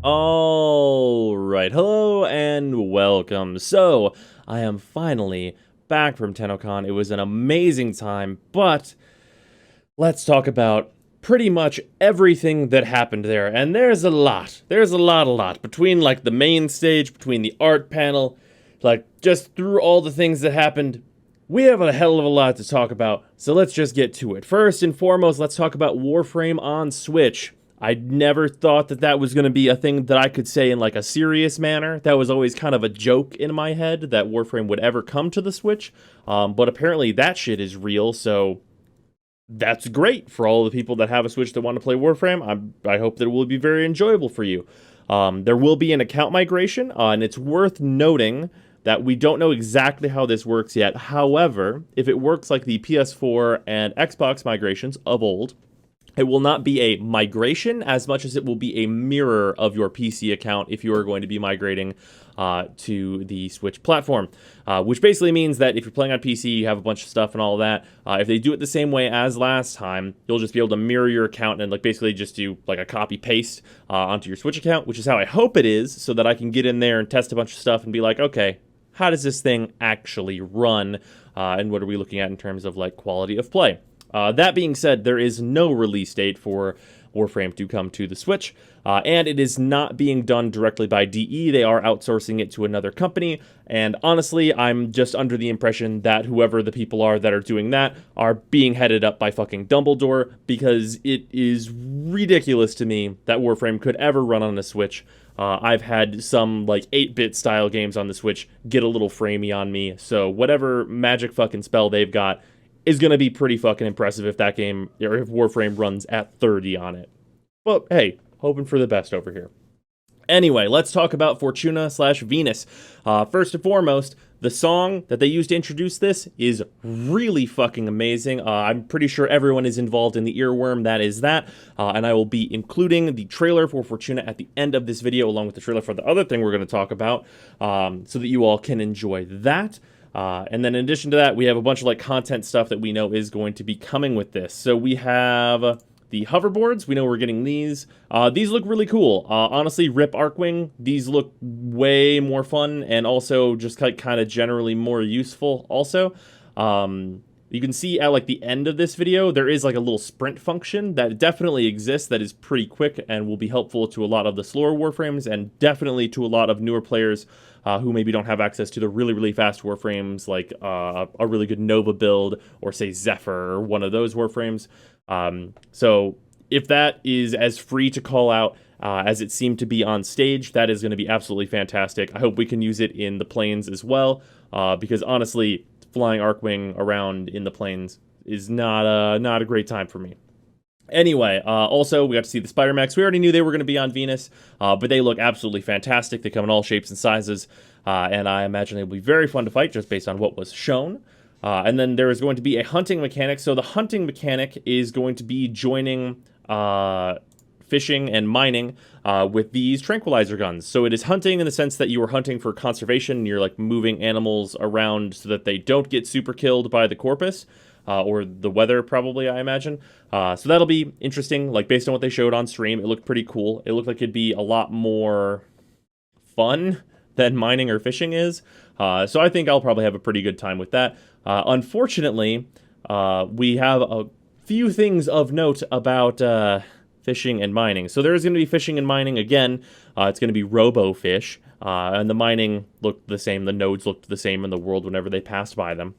All right, hello and welcome. So, I am finally back from Tennocon. It was an amazing time, but let's talk about pretty much everything that happened there. And there's a lot. There's a lot. Between, like, the main stage, between the art panel, like, just through all the things that happened. We have a hell of a lot to talk about, so let's just get to it. First and foremost, let's talk about Warframe on Switch. I never thought that that was going to be a thing that I could say in like a serious manner. That was always kind of a joke in my head that Warframe would ever come to the Switch. But apparently that shit is real, so that's great for all the people that have a Switch that want to play Warframe. I hope that it will be very enjoyable for you. There will be an account migration, and it's worth noting that we don't know exactly how this works yet. However, if it works like the PS4 and Xbox migrations of old, it will not be a migration as much as it will be a mirror of your PC account if you are going to be migrating to the Switch platform, which basically means that if you're playing on PC, you have a bunch of stuff and all of that. If they do it the same way as last time, you'll just be able to mirror your account and like basically just do like a copy paste onto your Switch account, which is how I hope it is, so that I can get in there and test a bunch of stuff and be like, okay, how does this thing actually run, and what are we looking at in terms of like quality of play? That being said, there is no release date for Warframe to come to the Switch, and it is not being done directly by DE. They are outsourcing it to another company, and honestly, I'm just under the impression that whoever the people are that are doing that are being headed up by fucking Dumbledore, because it is ridiculous to me that Warframe could ever run on a Switch. I've had some, like, 8-bit style games on the Switch get a little framey on me, so whatever magic fucking spell they've got is going to be pretty fucking impressive if that game, or if Warframe runs at 30 on it. But hey, hoping for the best over here. Anyway, let's talk about Fortuna/Venus. First and foremost, the song that they used to introduce this is really fucking amazing. I'm pretty sure everyone is involved in the earworm that is that, and I will be including the trailer for Fortuna at the end of this video, along with the trailer for the other thing we're going to talk about, so that you all can enjoy that. And then in addition to that, we have a bunch of like content stuff that we know is going to be coming with this. So we have the hoverboards. We know we're getting these. These look really cool. Honestly, Rip Arcwing, these look way more fun and also just kind of generally more useful also. You can see at like the end of this video, there is like a little sprint function that definitely exists that is pretty quick and will be helpful to a lot of the slower Warframes and definitely to a lot of newer players who maybe don't have access to the really fast Warframes like a really good Nova build or say Zephyr or one of those Warframes. So if that is as free to call out as it seemed to be on stage, that is going to be absolutely fantastic. I hope we can use it in the planes as well, because honestly, flying Arcwing around in the planes is not a great time for me. Anyway, also, we got to see the Spider-Mechs. We already knew they were going to be on Venus, but they look absolutely fantastic. They come in all shapes and sizes, and I imagine they'll be very fun to fight just based on what was shown. And then there is going to be a hunting mechanic. So the hunting mechanic is going to be joining fishing and mining with these tranquilizer guns. So it is hunting in the sense that you are hunting for conservation, and you're like moving animals around so that they don't get super killed by the corpus. Or the weather, probably, I imagine. So that'll be interesting. Like, based on what they showed on stream, it looked pretty cool. It looked like it'd be a lot more fun than mining or fishing is. So I think I'll probably have a pretty good time with that. Unfortunately, we have a few things of note about fishing and mining. So there is going to be fishing and mining again. It's going to be robo-fish. And the mining looked the same. The nodes looked the same in the world whenever they passed by them.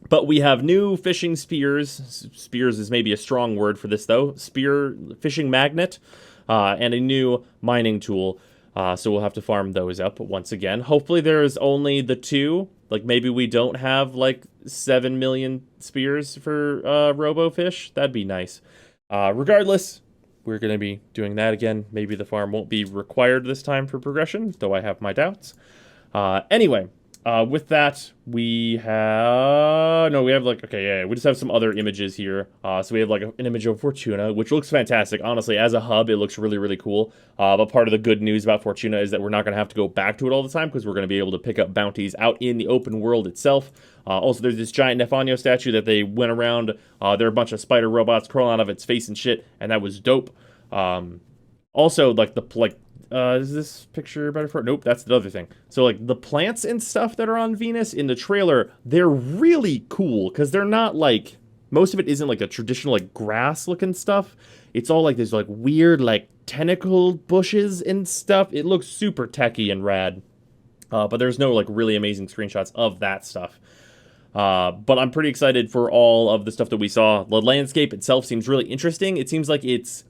But we have new fishing spears. Spears is maybe a strong word for this, though. Spear fishing magnet, and a new mining tool. So we'll have to farm those up once again. Hopefully there's only the two. Like, maybe we don't have, like, 7 million spears for RoboFish. That'd be nice. Regardless, we're going to be doing that again. Maybe the farm won't be required this time for progression, though I have my doubts. Anyway. With that, we have... No, we have, like... Okay, yeah, we just have some other images here. So we have, like, an image of Fortuna, which looks fantastic. Honestly, as a hub, it looks really cool. But part of the good news about Fortuna is that we're not going to have to go back to it all the time, because we're going to be able to pick up bounties out in the open world itself. Also, there's this giant Nefanyo statue that they went around. There are a bunch of spider robots crawling out of its face and shit, and that was dope. Also, like, Is this picture better for it? Nope, that's the other thing. So, like, the plants and stuff that are on Venus in the trailer, they're really cool, because they're not, like, most of it isn't, like, a traditional, like, grass-looking stuff. It's all, like, there's, like, weird, like, tentacle bushes and stuff. It looks super techy and rad. But there's no, like, really amazing screenshots of that stuff. But I'm pretty excited for all of the stuff that we saw. The landscape itself seems really interesting. It seems like it's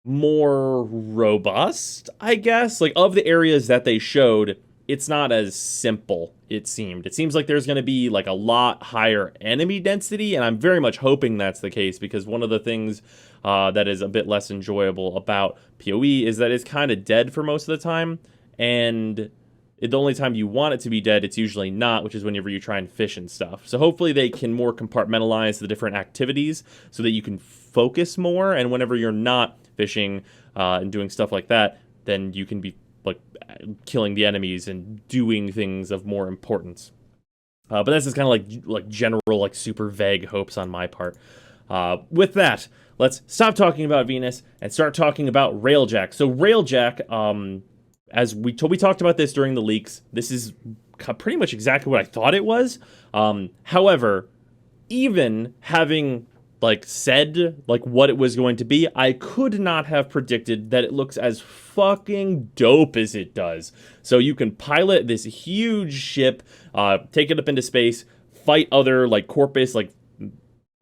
more robust, I guess. Like, of the areas that they showed, it's not as simple, it seemed. It seems like there's going to be, like, a lot higher enemy density, and I'm very much hoping that's the case, because one of the things that is a bit less enjoyable about PoE is that it's kind of dead for most of the time, and the only time you want it to be dead, it's usually not, which is whenever you try and fish and stuff. So hopefully they can more compartmentalize the different activities so that you can focus more, and whenever you're not fishing and doing stuff like that, then you can be like killing the enemies and doing things of more importance. But this is kind of like general, like super vague hopes on my part. With that, let's stop talking about Venus and start talking about Railjack. So Railjack, as we talked about this during the leaks, this is pretty much exactly what I thought it was. However, even having like said like what it was going to be, I could not have predicted that it looks as fucking dope as it does. So you can pilot this huge ship, take it up into space, fight other like Corpus like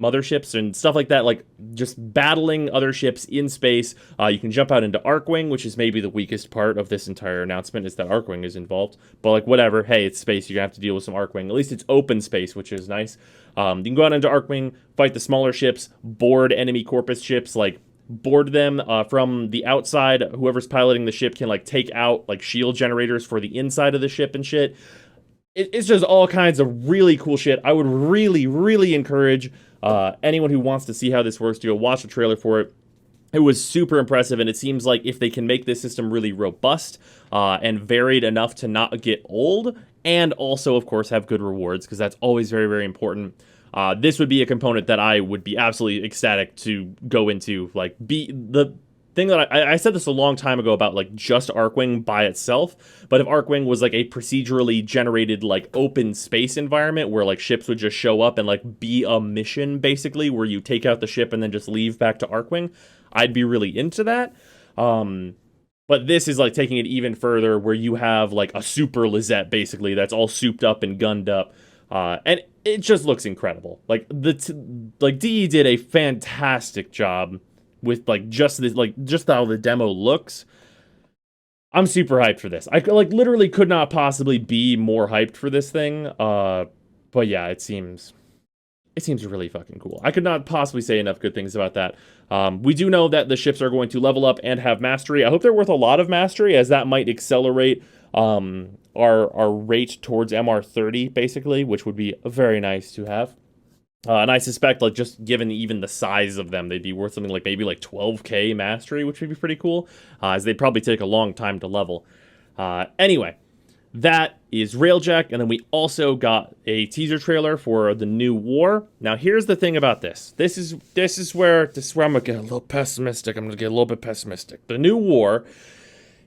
motherships and stuff like that, like just battling other ships in space. You can jump out into Arcwing, which is maybe the weakest part of this entire announcement, is that Arcwing is involved. But like whatever, hey, it's space, you're gonna have to deal with some Arcwing. At least it's open space, which is nice. You can go out into Arcwing, fight the smaller ships, board enemy Corpus ships, like board them from the outside. Whoever's piloting the ship can like take out like shield generators for the inside of the ship and shit. It's just all kinds of really cool shit. I would really, really encourage anyone who wants to see how this works to go watch the trailer for it. It was super impressive, and it seems like if they can make this system really robust and varied enough to not get old, and also, of course, have good rewards, because that's always very, very important. This would be a component that I would be absolutely ecstatic to go into. Like, be the thing that I said this a long time ago about like just Arcwing by itself, but if Arcwing was like a procedurally generated like open space environment where like ships would just show up and like be a mission basically where you take out the ship and then just leave back to Arcwing, I'd be really into that. But this is like taking it even further where you have like a super Lizette basically that's all souped up and gunned up. And it just looks incredible. Like DE did a fantastic job with like just how the demo looks. I'm super hyped for this. I like literally could not possibly be more hyped for this thing. But yeah, it seems really fucking cool. I could not possibly say enough good things about that. We do know that the ships are going to level up and have mastery. I hope they're worth a lot of mastery, as that might accelerate our rate towards MR30 basically, which would be very nice to have. And I suspect, like, just given even the size of them, they'd be worth something like maybe like 12k mastery, which would be pretty cool, as they'd probably take a long time to level. Anyway, that is Railjack, and then we also got a teaser trailer for the new war. Now, here's the thing about this. This is where I'm gonna get a little pessimistic. I'm gonna get a little bit pessimistic. The new war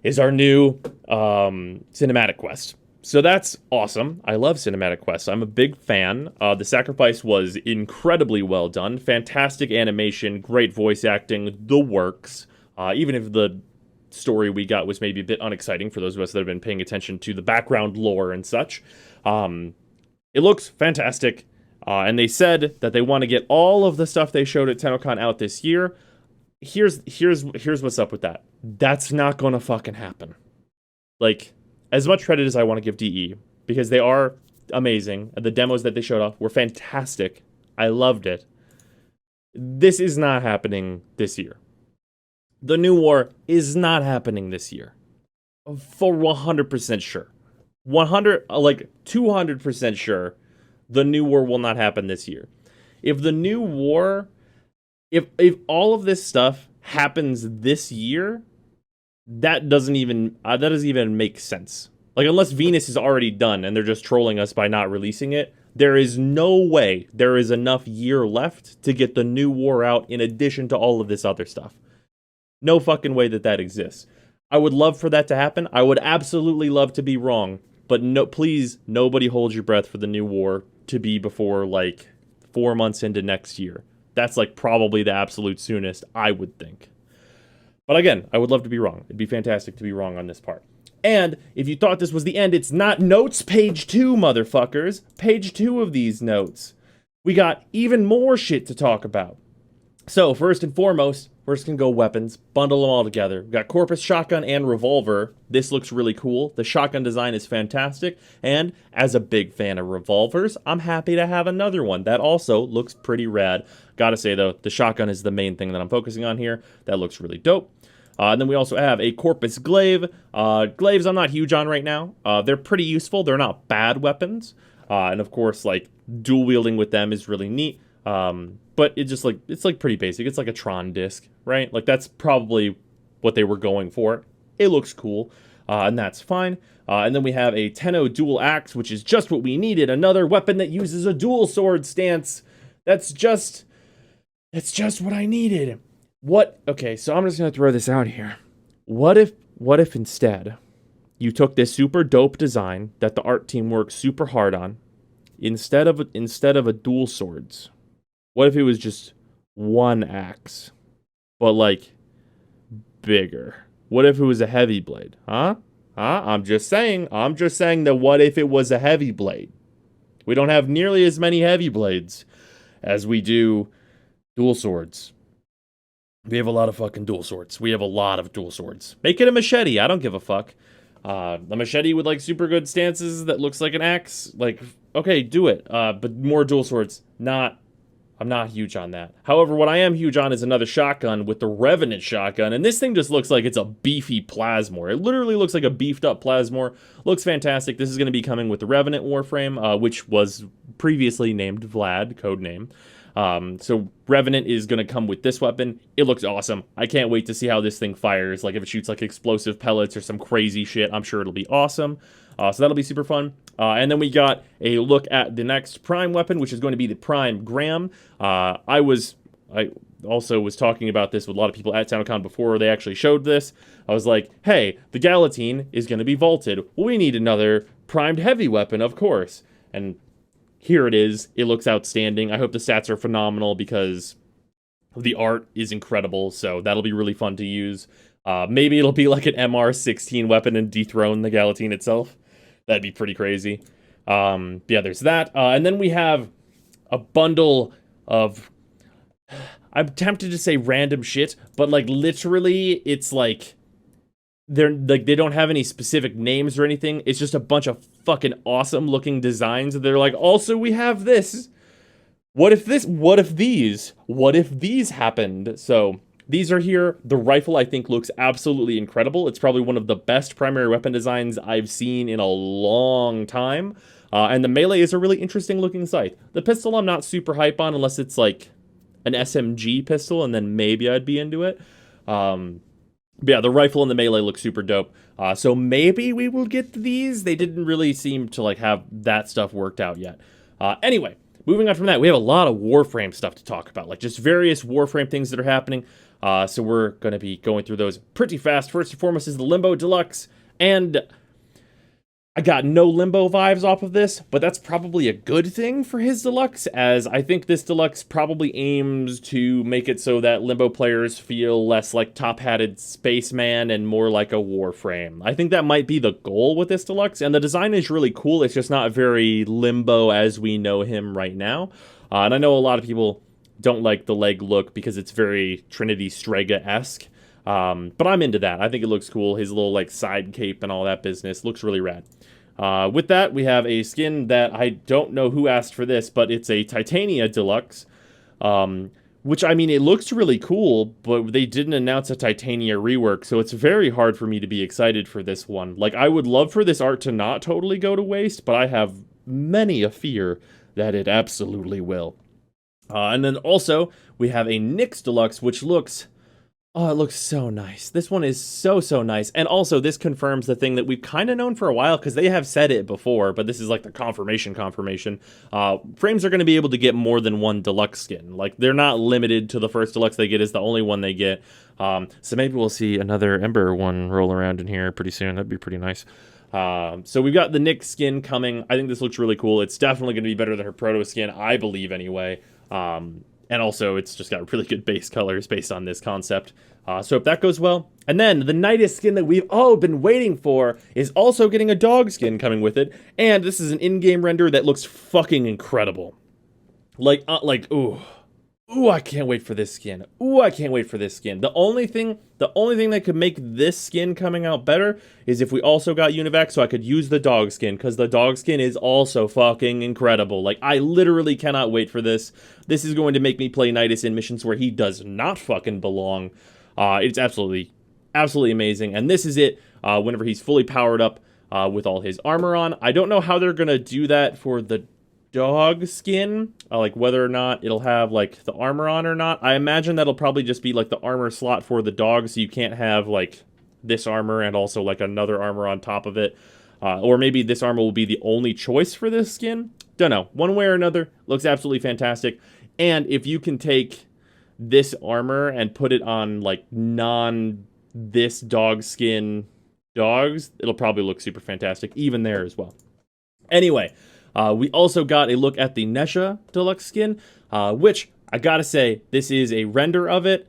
is our new cinematic quest. So that's awesome. I love cinematic quests. I'm a big fan. The sacrifice was incredibly well done. Fantastic animation, great voice acting, the works. Even if the story we got was maybe a bit unexciting for those of us that have been paying attention to the background lore and such. It looks fantastic. And they said that they want to get all of the stuff they showed at Tennocon out this year. Here's what's up with that. That's not gonna fucking happen. Like, as much credit as I want to give DE, because they are amazing, the demos that they showed off were fantastic. I loved it. This is not happening this year. The new war is not happening this year. For 100% sure. 200% sure the new war will not happen this year. If the new war, if all of this stuff happens this year, that doesn't even make sense. Like, unless Venus is already done and they're just trolling us by not releasing it, there is no way there is enough year left to get the new war out in addition to all of this other stuff. No fucking way that exists. I would love for that to happen. I would absolutely love to be wrong. But no, please, nobody hold your breath for the new war to be before, like, 4 months into next year. That's, like, probably the absolute soonest, I would think. But again, I would love to be wrong. It'd be fantastic to be wrong on this part. And if you thought this was the end, it's not. Notes page 2, motherfuckers. Page 2 of these notes. We got even more shit to talk about. So, first and foremost, we're just gonna go weapons, bundle them all together. We've got Corpus, Shotgun, and Revolver. This looks really cool. The shotgun design is fantastic, and as a big fan of revolvers, I'm happy to have another one. That also looks pretty rad. Gotta say, though, the shotgun is the main thing that I'm focusing on here. That looks really dope. And then we also have a Corpus Glaive. Glaives I'm not huge on right now. They're pretty useful. They're not bad weapons. And of course, like, dual wielding with them is really neat. But it's like pretty basic. It's like a Tron disc, right? Like, that's probably what they were going for. It looks cool, and that's fine. And then we have a Tenno dual axe, which is just what we needed. Another weapon that uses a dual sword stance. That's just what I needed. Okay, so I'm just gonna throw this out here. What if instead you took this super dope design that the art team worked super hard on, instead of a dual swords? What if it was just one axe, but, like, bigger? What if it was a heavy blade? Huh? I'm just saying that what if it was a heavy blade? We don't have nearly as many heavy blades as we do dual swords. We have a lot of fucking dual swords. We have a lot of dual swords. Make it a machete. I don't give a fuck. A machete with, like, super good stances that looks like an axe. Like, okay, do it. But more dual swords. I'm not huge on that. However, what I am huge on is another shotgun with the Revenant shotgun, and this thing just looks like it's a beefy plasmor. It literally looks like a beefed up plasmor. Looks fantastic. This is going to be coming with the Revenant Warframe, which was previously named Vlad, code name. So Revenant is going to come with this weapon. It looks awesome. I can't wait to see how this thing fires. Like, if it shoots, like, explosive pellets or some crazy shit, I'm sure it'll be awesome. So that'll be super fun. And then we got a look at the next Prime weapon, which is going to be the Prime Graham. I also was talking about this with a lot of people at Tennocon before they actually showed this. I was like, hey, the Galatine is going to be vaulted. Well, we need another primed heavy weapon, of course. And here it is. It looks outstanding. I hope the stats are phenomenal because the art is incredible, so that'll be really fun to use. Maybe it'll be like an MR16 weapon and dethrone the Galatine itself. That'd be pretty crazy. Yeah, there's that. And then we have a bundle of... I'm tempted to say random shit, but, like, literally, it's like... they don't have any specific names or anything. It's just a bunch of fucking awesome looking designs. They're like, also, we have this. What if these happened? So... these are here. The rifle, I think, looks absolutely incredible. It's probably one of the best primary weapon designs I've seen in a long time. And the melee is a really interesting looking sight. The pistol I'm not super hype on unless it's like an SMG pistol, and then maybe I'd be into it. But yeah, the rifle and the melee look super dope. So maybe we will get these. They didn't really seem to, like, have that stuff worked out yet. Anyway, moving on from that, we have a lot of Warframe stuff to talk about. Like, just various Warframe things that are happening. So we're going to be going through those pretty fast. First and foremost is the Limbo Deluxe, and I got no Limbo vibes off of this, but that's probably a good thing for his Deluxe, as I think this Deluxe probably aims to make it so that Limbo players feel less like top-hatted spaceman and more like a Warframe. I think that might be the goal with this Deluxe, and the design is really cool. It's just not very Limbo as we know him right now. And I know a lot of people don't like the leg look because it's very Trinity Strega-esque. But I'm into that. I think it looks cool. His little, like, side cape and all that business looks really rad. With that, we have a skin that I don't know who asked for this, but it's a Titania Deluxe. Which, I mean, it looks really cool, but they didn't announce a Titania rework, so it's very hard for me to be excited for this one. Like, I would love for this art to not totally go to waste, but I have many a fear that it absolutely will. And then also, we have a Nyx Deluxe, which looks Oh, it looks so nice. This one is so, so nice. And also, this confirms the thing that we've kind of known for a while, because they have said it before, but this is like the confirmation. Frames are going to be able to get more than one deluxe skin. Like, they're not limited to the first deluxe they get is the only one they get. So maybe we'll see another Ember one roll around in here pretty soon. That'd be pretty nice. So we've got the Nyx skin coming. I think this looks really cool. It's definitely going to be better than her Proto skin, I believe, anyway. And also, it's just got really good base colors based on this concept. So if that goes well. And then, the Nidus skin that we've all been waiting for is also getting a dog skin coming with it. And this is an in-game render that looks fucking incredible. Ooh. Ooh, I can't wait for this skin. Ooh, I can't wait for this skin. The only thing that could make this skin coming out better is if we also got Univac, so I could use the dog skin, because the dog skin is also fucking incredible. Like, I literally cannot wait for this. This is going to make me play Nidus in missions where he does not fucking belong. It's absolutely amazing. And this is it, whenever he's fully powered up, with all his armor on. I don't know how they're gonna do that for the dog skin, like whether or not it'll have like the armor on or not. I imagine that'll probably just be like the armor slot for the dog, so you can't have like this armor and also like another armor on top of it. Or maybe this armor will be the only choice for this skin. Don't know. One way or another, looks absolutely fantastic. And if you can take this armor and put it on like this dog skin dogs, it'll probably look super fantastic even there as well. Anyway, we also got a look at the Nesha Deluxe skin, which, I gotta say, this is a render of it.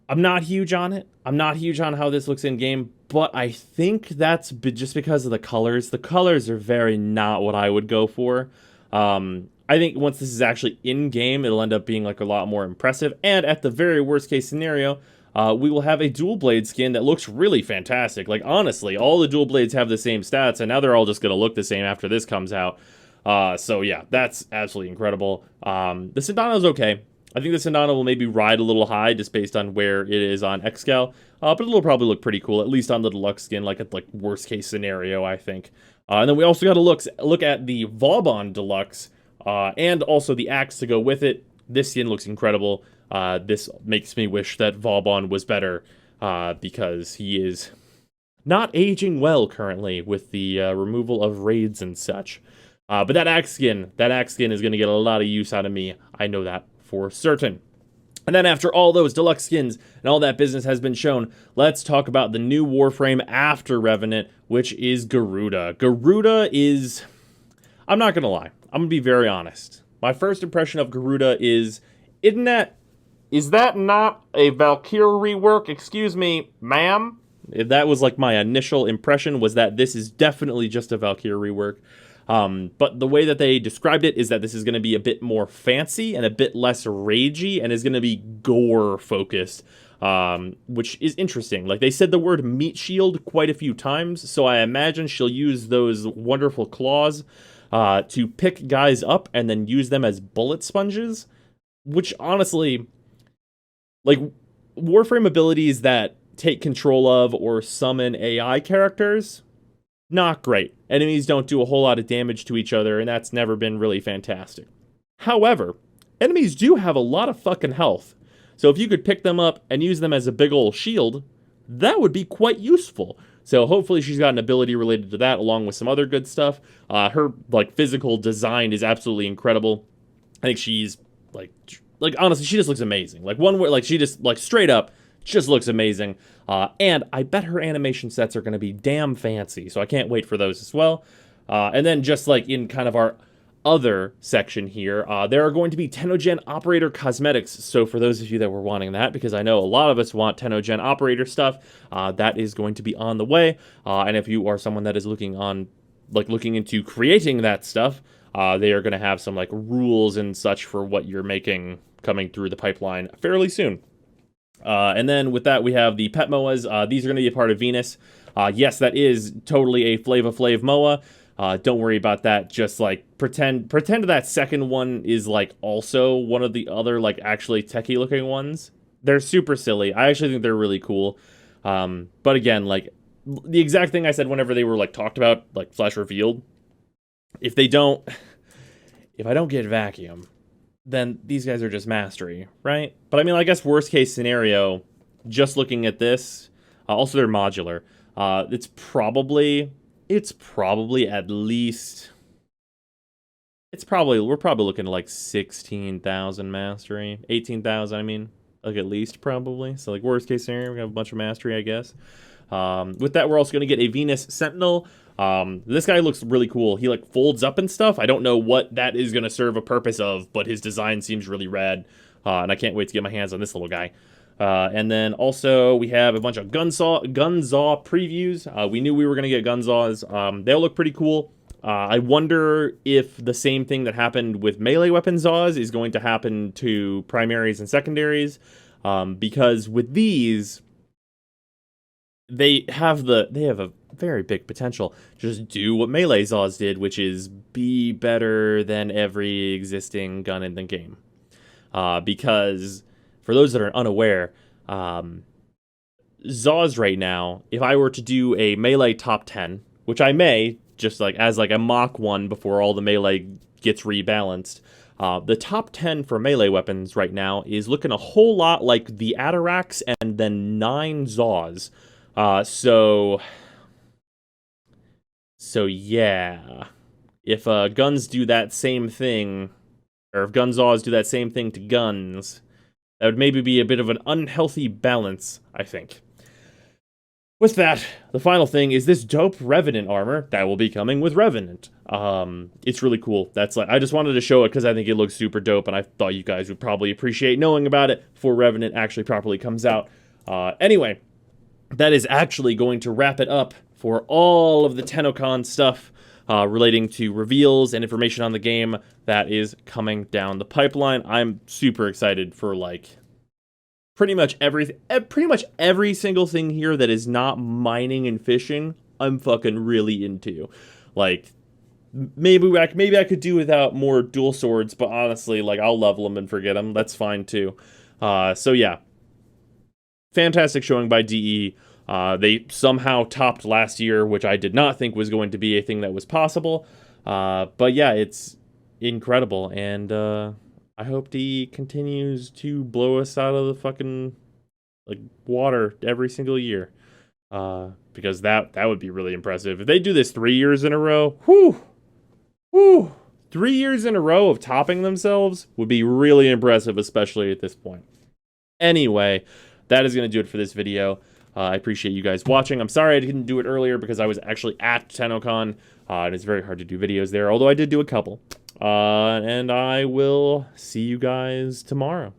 I'm not huge on it. I'm not huge on how this looks in-game, but I think that's just because of the colors. The colors are very not what I would go for. I think once this is actually in-game, it'll end up being like a lot more impressive, and at the very worst-case scenario, we will have a dual blade skin that looks really fantastic. Like, honestly, all the dual blades have the same stats, and now they're all just gonna look the same after this comes out. So yeah, that's absolutely incredible. The Sindana's okay. I think the Sindana will maybe ride a little high just based on where it is on Xcal, but it'll probably look pretty cool, at least on the Deluxe skin, like at like worst case scenario, I think. And then we also got to look at the Vauban Deluxe, and also the axe to go with it. This skin looks incredible. This makes me wish that Vauban was better, because he is not aging well currently with the removal of raids and such. But that axe skin is going to get a lot of use out of me. I know that for certain. And then after all those deluxe skins and all that business has been shown, let's talk about the new Warframe after Revenant, which is Garuda. Garuda is... I'm not going to lie. I'm going to be very honest. My first impression of Garuda is that not a Valkyrie rework? Excuse me, ma'am? That was like my initial impression, was that this is definitely just a Valkyrie rework. But the way that they described it is that this is going to be a bit more fancy and a bit less ragey and is going to be gore focused, which is interesting. Like, they said the word meat shield quite a few times, so I imagine she'll use those wonderful claws to pick guys up and then use them as bullet sponges, which honestly, like, Warframe abilities that take control of or summon AI characters, not great. Enemies don't do a whole lot of damage to each other, and that's never been really fantastic. However, enemies do have a lot of fucking health, so if you could pick them up and use them as a big ol' shield, that would be quite useful. So hopefully she's got an ability related to that, along with some other good stuff. Her, like, physical design is absolutely incredible. I think she's, like honestly, she just looks amazing. Like, one word, like, she just, like, straight up, just looks amazing. And I bet her animation sets are going to be damn fancy, so I can't wait for those as well. And then just like in kind of our other section here, there are going to be Tennocon operator cosmetics. So for those of you that were wanting that, because I know a lot of us want Tennocon operator stuff, that is going to be on the way. And if you are someone that is looking into creating that stuff, they are going to have some like rules and such for what you're making coming through the pipeline fairly soon. And then with that, we have the pet MOAs. These are going to be a part of Venus. Yes, that is totally a Flava Flav MOA. Don't worry about that. Just like pretend that second one is like also one of the other like actually techie looking ones. They're super silly. I actually think they're really cool. But again, like the exact thing I said whenever they were like talked about, like flash revealed. If I don't get vacuum, then these guys are just mastery, right? But I mean, I guess worst case scenario, just looking at this, also they're modular. It's probably at least, we're probably looking at like 16,000 mastery, 18,000. I mean, like at least probably. So like worst case scenario, we have a bunch of mastery, I guess. With that, we're also going to get a Venus Sentinel. This guy looks really cool. He like folds up and stuff. I don't know what that is going to serve a purpose of, but his design seems really rad. And I can't wait to get my hands on this little guy. And then also we have a bunch of Gunzaw previews. We knew we were going to get Gunzaws. They'll look pretty cool. I wonder if the same thing that happened with melee weapon Zaws is going to happen to primaries and secondaries. Because with these, they have a very big potential. Just do what melee Zaws did, which is be better than every existing gun in the game. Because for those that are unaware, Zaws right now, if I were to do a melee top 10, which I may, just like as like a mock one before all the melee gets rebalanced, the top 10 for melee weapons right now is looking a whole lot like the Atarax and then 9 Zaws. So yeah, if guns do that same thing, or if Gunzaws do that same thing to guns, that would maybe be a bit of an unhealthy balance, I think. With that, the final thing is this dope Revenant armor that will be coming with Revenant. It's really cool. That's like, I just wanted to show it because I think it looks super dope, and I thought you guys would probably appreciate knowing about it before Revenant actually properly comes out. Anyway, that is actually going to wrap it up for all of the Tennocon stuff relating to reveals and information on the game that is coming down the pipeline. I'm super excited for like pretty much every single thing here that is not mining and fishing. I'm fucking really into. Like maybe I could do without more dual swords, but honestly, like I'll level them and forget them. That's fine too. So yeah, fantastic showing by DE. They somehow topped last year, which I did not think was going to be a thing that was possible. But yeah, it's incredible, and I hope DE continues to blow us out of the fucking like water every single year. Because that would be really impressive. If they do this 3 years in a row, whew, 3 years in a row of topping themselves would be really impressive, especially at this point. Anyway, that is going to do it for this video. I appreciate you guys watching. I'm sorry I didn't do it earlier because I was actually at Tennocon, and it's very hard to do videos there, although I did do a couple. And I will see you guys tomorrow.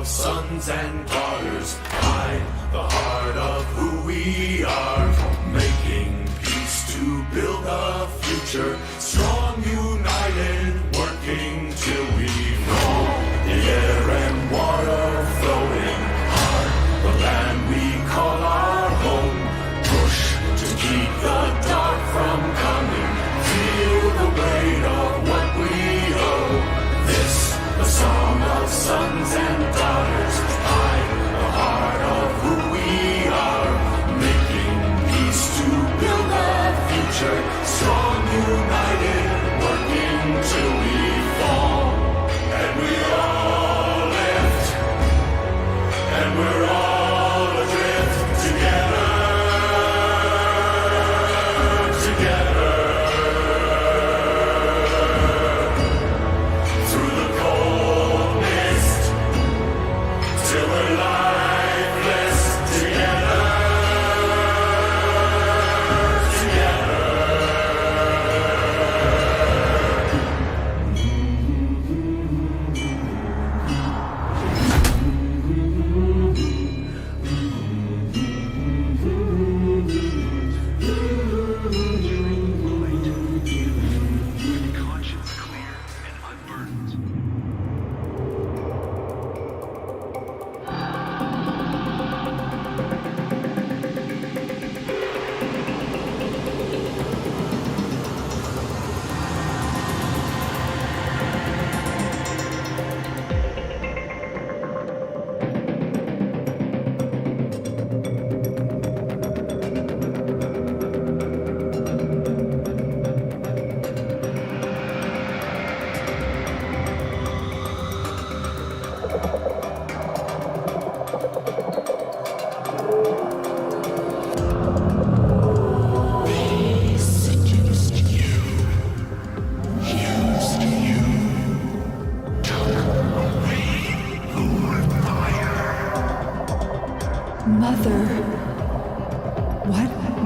Sons and daughters, hide the heart of who we are, making peace to build a future, strong, united, working till we know the air and water flowing hard, the land we call our home, push to keep the dark from coming, feel the weight of what we owe, this the song of sons and daughters, hide the heart of who we are.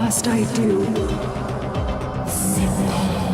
must I do? Simple.